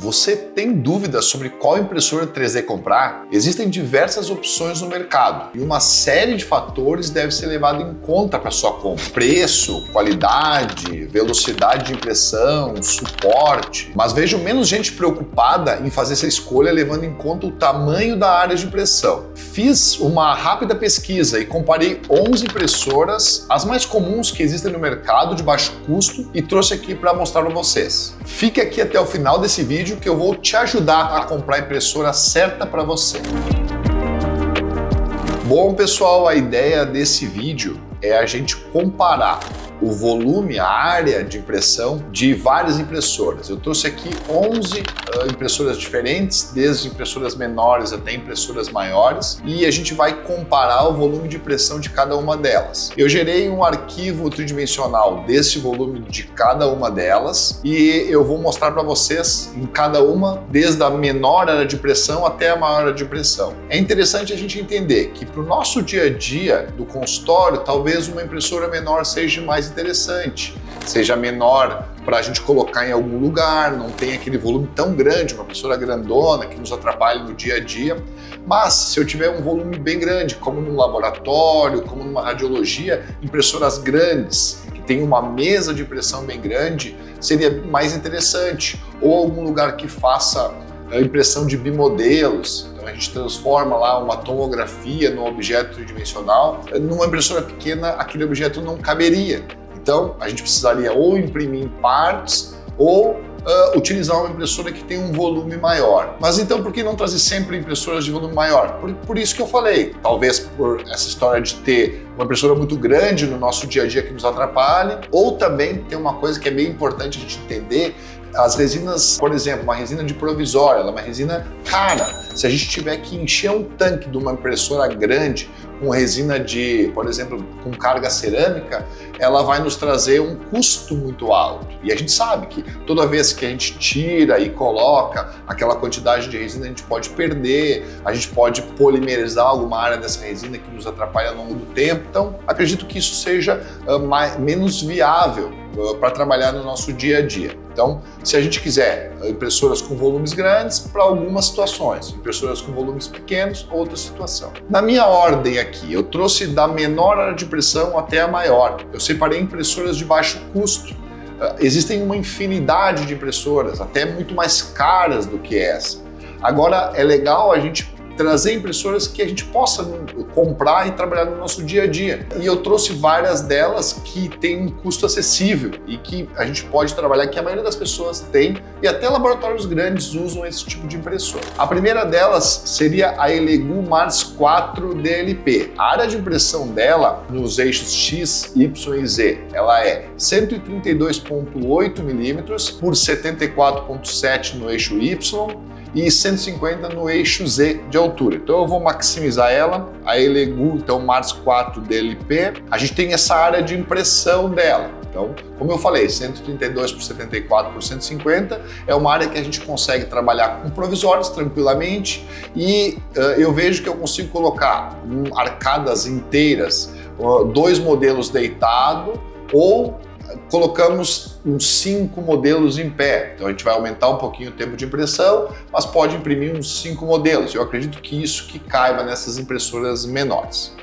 Você tem dúvidas sobre qual impressora 3D comprar? Existem diversas opções no mercado e uma série de fatores deve ser levado em conta para sua compra. Preço, qualidade, velocidade de impressão, suporte. Mas vejo menos gente preocupada em fazer essa escolha levando em conta o tamanho da área de impressão. Fiz uma rápida pesquisa e comparei 11 impressoras, as mais comuns que existem no mercado de baixo custo, e trouxe aqui para mostrar para vocês. Fique aqui até o final desse vídeo que eu vou te ajudar a comprar a impressora certa para você. Bom, pessoal, a ideia desse vídeo é a gente comparar o volume, a área de impressão de várias impressoras. Eu trouxe aqui 11 impressoras diferentes, desde impressoras menores até impressoras maiores, e a gente vai comparar o volume de impressão de cada uma delas. Eu gerei um arquivo tridimensional desse volume de cada uma delas e eu vou mostrar para vocês em cada uma, desde a menor área de impressão até a maior área de impressão. É interessante a gente entender que para o nosso dia a dia do consultório, talvez uma impressora menor seja mais interessante, seja menor para a gente colocar em algum lugar, não tem aquele volume tão grande, uma impressora grandona que nos atrapalha no dia a dia. Mas se eu tiver um volume bem grande, como num laboratório, como numa radiologia, impressoras grandes, que tem uma mesa de impressão bem grande, seria mais interessante. Ou algum lugar que faça a impressão de bimodelos, então a gente transforma lá uma tomografia num objeto tridimensional. Numa impressora pequena, aquele objeto não caberia. Então, a gente precisaria ou imprimir em partes ou utilizar uma impressora que tem um volume maior. Mas então, por que não trazer sempre impressoras de volume maior? Por isso que eu falei. Talvez por essa história de ter uma impressora muito grande no nosso dia a dia que nos atrapalhe, ou também tem uma coisa que é bem importante a gente entender. As resinas, por exemplo, uma resina de provisória, ela é uma resina cara. Se a gente tiver que encher um tanque de uma impressora grande com resina de, por exemplo, com carga cerâmica, ela vai nos trazer um custo muito alto. E a gente sabe que toda vez que a gente tira e coloca aquela quantidade de resina, a gente pode perder, a gente pode polimerizar alguma área dessa resina que nos atrapalha ao longo do tempo. Então, acredito que isso seja menos viável para trabalhar no nosso dia a dia. Então, se a gente quiser impressoras com volumes grandes, para algumas situações, impressoras com volumes pequenos, outra situação. Na minha ordem aqui, eu trouxe da menor área de impressão até a maior. Eu separei impressoras de baixo custo. Existem uma infinidade de impressoras, até muito mais caras do que essa. Agora, é legal a gente trazer impressoras que a gente possa comprar e trabalhar no nosso dia a dia. E eu trouxe várias delas que têm um custo acessível e que a gente pode trabalhar, que a maioria das pessoas tem, e até laboratórios grandes usam esse tipo de impressora. A primeira delas seria a Elegoo Mars 4 DLP. A área de impressão dela, nos eixos X, Y e Z, ela é 132,8 mm por 74,7 no eixo Y, e 150 no eixo Z de altura. Então eu vou maximizar ela, a Elegoo, então Mars 4 DLP. A gente tem essa área de impressão dela. Então, como eu falei, 132 por 74 por 150 é uma área que a gente consegue trabalhar com provisórios tranquilamente e eu vejo que eu consigo colocar arcadas inteiras, 2 modelos deitado ou colocamos uns 5 modelos em pé. Então a gente vai aumentar um pouquinho o tempo de impressão, mas pode imprimir uns 5 modelos. Eu acredito que isso que caiba nessas impressoras menores.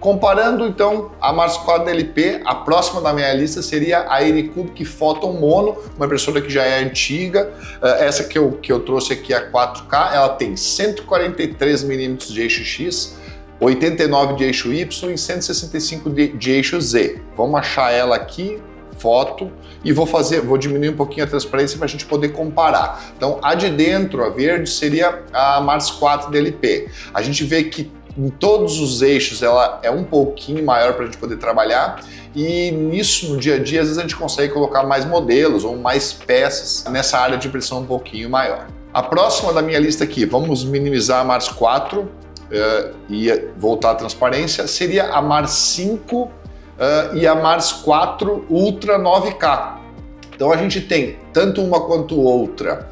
Comparando então a Mars 4 DLP, a próxima da minha lista seria a Anycubic Photon Mono, uma impressora que já é antiga. Essa que eu trouxe aqui, a 4K, ela tem 143 mm de eixo X, 89 de eixo Y e 165 de eixo Z. Vamos achar ela aqui, foto, e vou diminuir um pouquinho a transparência para a gente poder comparar. Então, a de dentro, a verde, seria a Mars 4 DLP. A gente vê que em todos os eixos ela é um pouquinho maior para a gente poder trabalhar, e nisso, no dia a dia, às vezes a gente consegue colocar mais modelos ou mais peças nessa área de impressão um pouquinho maior. A próxima da minha lista aqui, vamos minimizar a Mars 4 e voltar à transparência, seria a Mars 5 e a Mars 4 Ultra 9K. Então a gente tem tanto uma quanto outra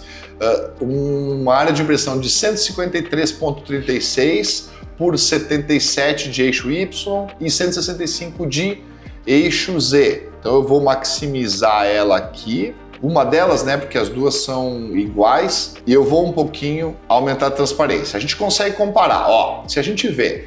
uma área de impressão de 153,36 por 77 de eixo Y e 165 de eixo Z. Então eu vou maximizar ela aqui uma delas, né, porque as duas são iguais, e eu vou um pouquinho aumentar a transparência. A gente consegue comparar, ó, se a gente vê,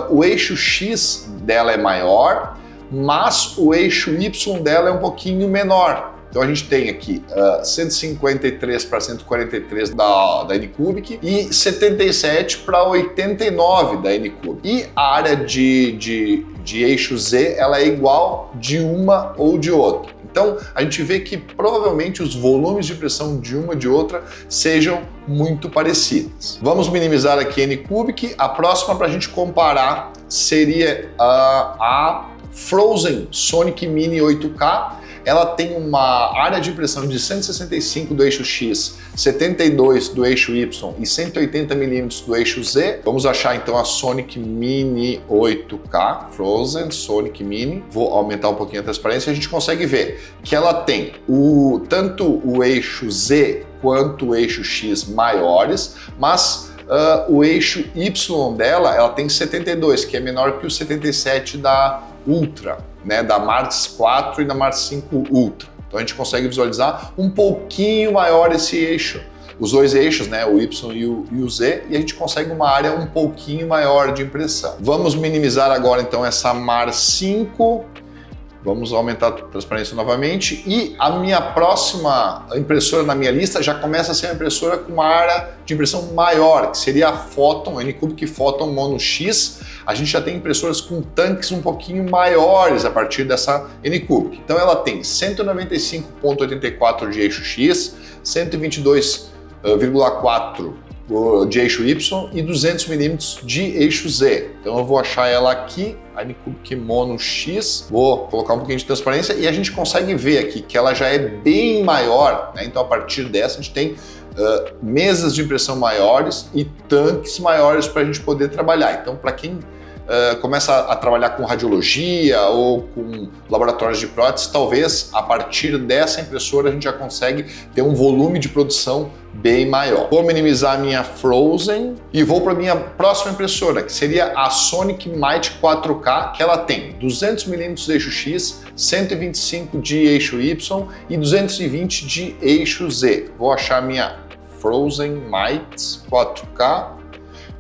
o eixo X dela é maior, mas o eixo Y dela é um pouquinho menor. Então a gente tem aqui 153 para 143 da Anycubic e 77 para 89 da Anycubic. E a área de eixo Z ela é igual de uma ou de outra. Então a gente vê que provavelmente os volumes de impressão de uma e de outra sejam muito parecidos. Vamos minimizar aqui a Anycubic. A próxima para a gente comparar seria a Phrozen Sonic Mini 8K. Ela tem uma área de impressão de 165 do eixo X, 72 do eixo Y e 180 mm do eixo Z. Vamos achar então a Sonic Mini 8K, Phrozen Sonic Mini. Vou aumentar um pouquinho a transparência e a gente consegue ver que ela tem tanto o eixo Z quanto o eixo X maiores, mas o eixo Y dela ela tem 72, que é menor que o 77 da Ultra, né, da Mars 4 e da Mars 5 Ultra. Então a gente consegue visualizar um pouquinho maior esse eixo, os dois eixos, né, o Y e o Z, e a gente consegue uma área um pouquinho maior de impressão. Vamos minimizar agora então essa Mars 5. Vamos aumentar a transparência novamente e a minha próxima impressora na minha lista já começa a ser uma impressora com uma área de impressão maior, que seria a Photon, a Anycubic Photon Mono X. A gente já tem impressoras com tanques um pouquinho maiores a partir dessa Anycubic. Então ela tem 195,84 de eixo X, 122,4 de eixo Y e 200 mm de eixo Z. Então eu vou achar ela aqui, a Anycubic Mono X, vou colocar um pouquinho de transparência e a gente consegue ver aqui que ela já é bem maior, né? Então a partir dessa a gente tem mesas de impressão maiores e tanques maiores para a gente poder trabalhar. Então para quem começa a trabalhar com radiologia ou com laboratórios de prótese, talvez a partir dessa impressora a gente já consegue ter um volume de produção bem maior. Vou minimizar a minha Phrozen e vou para a minha próxima impressora, que seria a Sonic Might 4K, que ela tem 200 mm de eixo X, 125 de eixo Y e 220 de eixo Z. Vou achar a minha Phrozen Might 4K.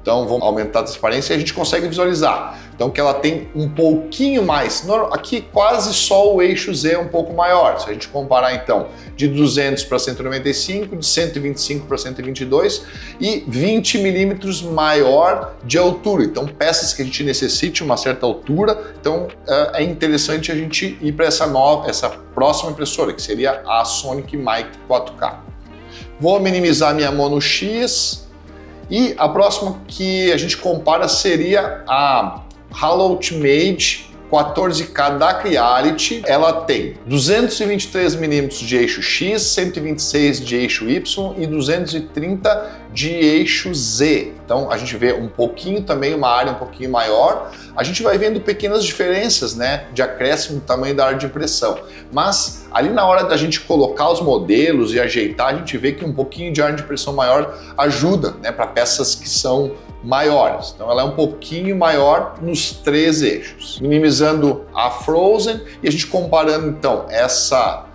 Então vamos aumentar a transparência e a gente consegue visualizar. Então que ela tem um pouquinho mais, aqui quase só o eixo Z é um pouco maior. Se a gente comparar então de 200 para 195, de 125 para 122 e 20 milímetros maior de altura. Então peças que a gente necessite uma certa altura, então é interessante a gente ir para essa próxima impressora, que seria a Sonic Might 4K. Vou minimizar minha Mono X. E a próxima que a gente compara seria a Halo Ultimate 14K da Creality. Ela tem 223 mm de eixo X, 126 de eixo Y e 230 de eixo Z. Então a gente vê um pouquinho também, uma área um pouquinho maior. A gente vai vendo pequenas diferenças, né, de acréscimo no tamanho da área de impressão. Mas ali na hora da gente colocar os modelos e ajeitar, a gente vê que um pouquinho de área de impressão maior ajuda, né, para peças que são maiores. Então ela é um pouquinho maior nos três eixos. Minimizando a Phrozen e a gente comparando então essa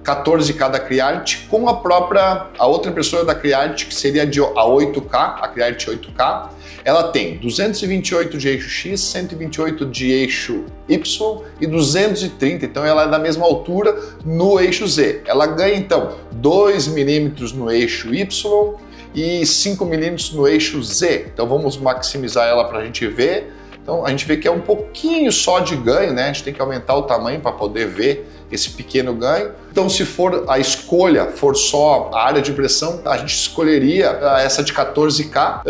14K da Creality com a outra impressora da Creality, que seria a 8K, a Creality 8K. Ela tem 228 de eixo X, 128 de eixo Y e 230, então ela é da mesma altura no eixo Z. Ela ganha então 2 milímetros no eixo Y e 5 milímetros no eixo Z. Então vamos maximizar ela para a gente ver. Então a gente vê que é um pouquinho só de ganho, né? A gente tem que aumentar o tamanho para poder ver esse pequeno ganho. Então se for a escolha, for só a área de impressão, a gente escolheria essa de 14K.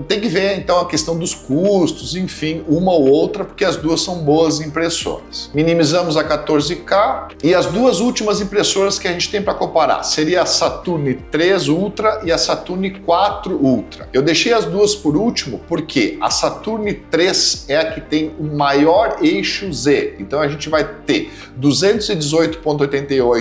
Tem que ver então a questão dos custos, enfim, uma ou outra, porque as duas são boas impressoras. Minimizamos a 14K e as duas últimas impressoras que a gente tem para comparar seria a Saturn 3 Ultra e a Saturn 4 Ultra. Eu deixei as duas por último porque a Saturn 3 é a que tem o maior eixo Z. Então a gente vai ter 218,88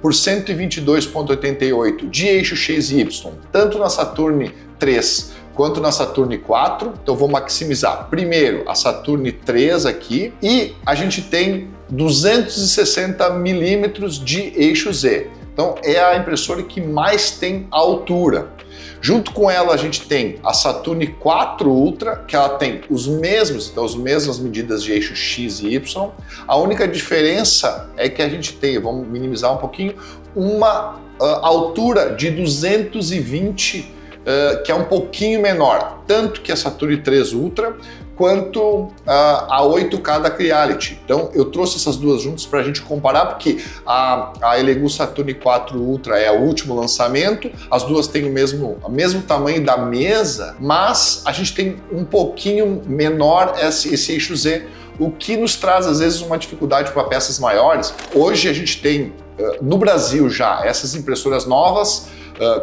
por 122,88 de eixo XY, tanto na Saturn 3 quanto na Saturn 4. Então vou maximizar primeiro a Saturn 3 aqui e a gente tem 260 milímetros de eixo Z. Então é a impressora que mais tem altura. Junto com ela a gente tem a Saturn 4 Ultra, que ela tem os mesmos, então as mesmas medidas de eixo X e Y. A única diferença é que a gente tem, vamos minimizar um pouquinho, uma altura de 220, que é um pouquinho menor, tanto que a Saturn 3 Ultra quanto a 8K da Creality. Então eu trouxe essas duas juntas para a gente comparar, porque a Elegoo Saturn 4 Ultra é o último lançamento, as duas têm o mesmo tamanho da mesa, mas a gente tem um pouquinho menor esse eixo Z, o que nos traz às vezes uma dificuldade para peças maiores. Hoje a gente tem no Brasil já essas impressoras novas,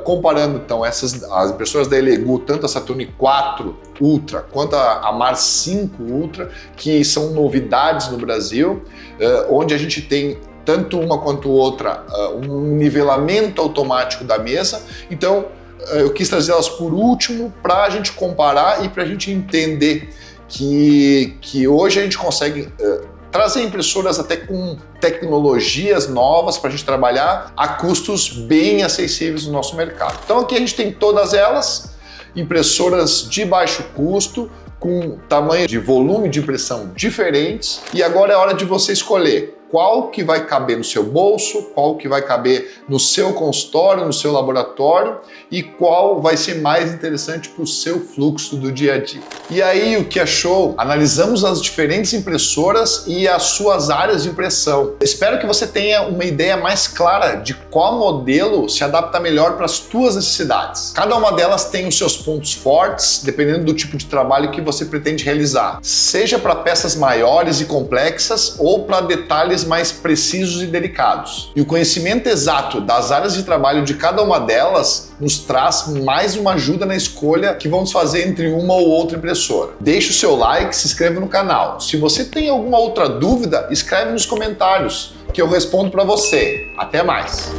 comparando então as impressoras da Elegoo, tanto a Saturn 4 Ultra quanto a Mars 5 Ultra, que são novidades no Brasil, onde a gente tem tanto uma quanto outra um nivelamento automático da mesa. Então eu quis trazer elas por último para a gente comparar e para a gente entender que hoje a gente consegue trazer impressoras até com tecnologias novas para a gente trabalhar a custos bem acessíveis no nosso mercado. Então aqui a gente tem todas elas, impressoras de baixo custo, com tamanho de volume de impressão diferentes, e agora é hora de você escolher qual que vai caber no seu bolso, qual que vai caber no seu consultório, no seu laboratório e qual vai ser mais interessante para o seu fluxo do dia a dia. E aí, o que achou? Analisamos as diferentes impressoras e as suas áreas de impressão. Espero que você tenha uma ideia mais clara de qual modelo se adapta melhor para as suas necessidades. Cada uma delas tem os seus pontos fortes, dependendo do tipo de trabalho que você pretende realizar, seja para peças maiores e complexas ou para detalhes mais precisos e delicados. E o conhecimento exato das áreas de trabalho de cada uma delas nos traz mais uma ajuda na escolha que vamos fazer entre uma ou outra impressora. Deixe o seu like, se inscreva no canal. Se você tem alguma outra dúvida, escreve nos comentários que eu respondo para você. Até mais!